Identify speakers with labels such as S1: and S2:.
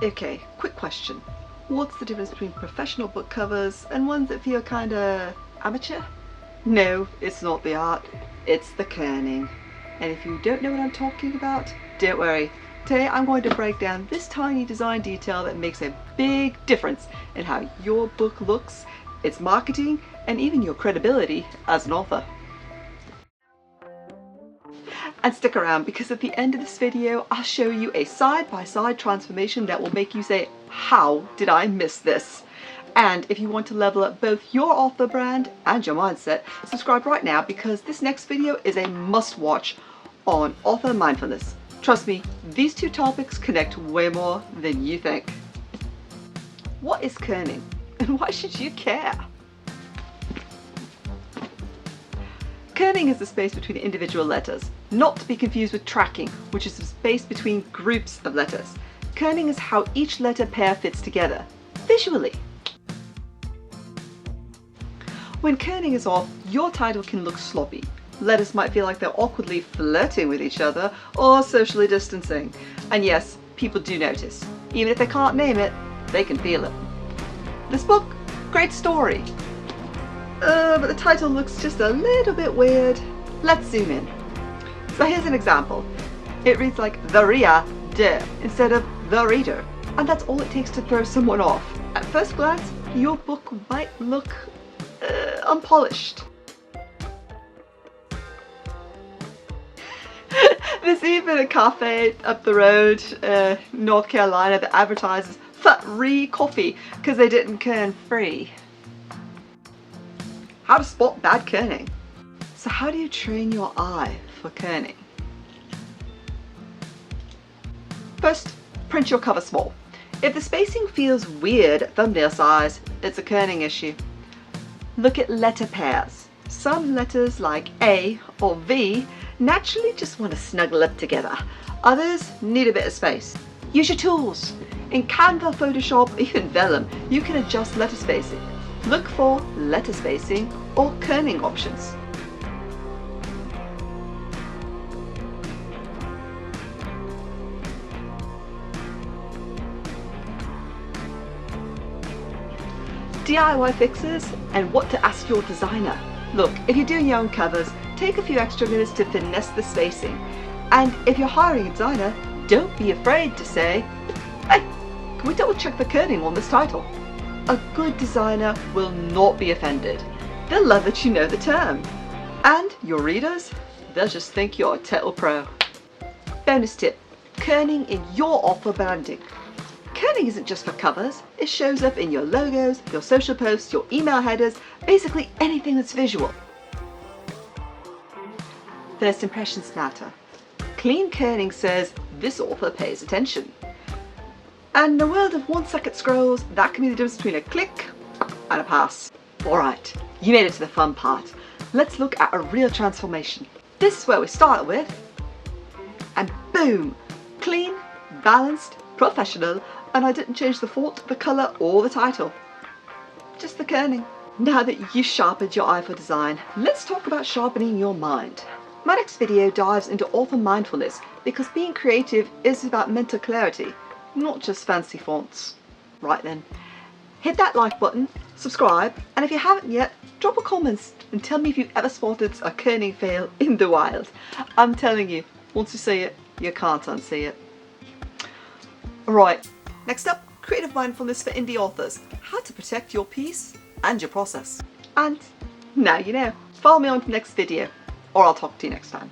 S1: Okay, quick question. What's the difference between professional book covers and ones that feel kinda amateur? No, it's not the art, it's the kerning. And if you don't know what I'm talking about, don't worry. Today I'm going to break down this tiny design detail that makes a big difference in how your book looks, its marketing, and even your credibility as an author. And stick around, because at the end of this video I'll show you a side-by-side transformation that will make you say, how did I miss this? And if you want to level up both your author brand and your mindset, subscribe right now, because this next video is a must-watch on author mindfulness. Trust me, these two topics connect way more than you think. What is kerning, and why should you care? Kerning is the space between individual letters, not to be confused with tracking, which is the space between groups of letters. Kerning is how each letter pair fits together, visually. When kerning is off, your title can look sloppy. Letters might feel like they're awkwardly flirting with each other or socially distancing. And yes, people do notice. Even if they can't name it, they can feel it. This book, great story. But the title looks just a little bit weird. Let's zoom in. So here's an example. It reads like the Ria de instead of the reader. And that's all it takes to throw someone off. At first glance, your book might look unpolished. There's even a cafe up the road, North Carolina, that advertises free coffee because they didn't kern free. How to spot bad kerning. So how do you train your eye for kerning? First, print your cover small. If the spacing feels weird at thumbnail size, it's a kerning issue. Look at letter pairs. Some letters like A or V naturally just want to snuggle up together. Others need a bit of space. Use your tools. In Canva, Photoshop, even Vellum, you can adjust letter spacing. Look for letter spacing or kerning options. DIY fixes and what to ask your designer. Look, if you're doing your own covers, take a few extra minutes to finesse the spacing. And if you're hiring a designer, don't be afraid to say, hey, can we double check the kerning on this title? A good designer will not be offended. They'll love that you know the term. And your readers, they'll just think you're a total pro. Bonus tip, kerning in your author branding. Kerning isn't just for covers, it shows up in your logos, your social posts, your email headers, basically anything that's visual. First impressions matter. Clean kerning says this author pays attention. And in a world of 1-second scrolls, that can be the difference between a click and a pass. Alright, you made it to the fun part. Let's look at a real transformation. This is where we start with, and boom! Clean, balanced, professional, and I didn't change the font, the colour, or the title. Just the kerning. Now that you've sharpened your eye for design, let's talk about sharpening your mind. My next video dives into author mindfulness, because being creative is about mental clarity, not just fancy fonts. Right then, hit that like button, subscribe, and if you haven't yet, drop a comment and tell me if you've ever spotted a kerning fail in the wild. I'm telling you, once you see it, you can't unsee it. Right, next up, creative mindfulness for indie authors. How to protect your piece and your process. And now you know. Follow me on to the next video, or I'll talk to you next time.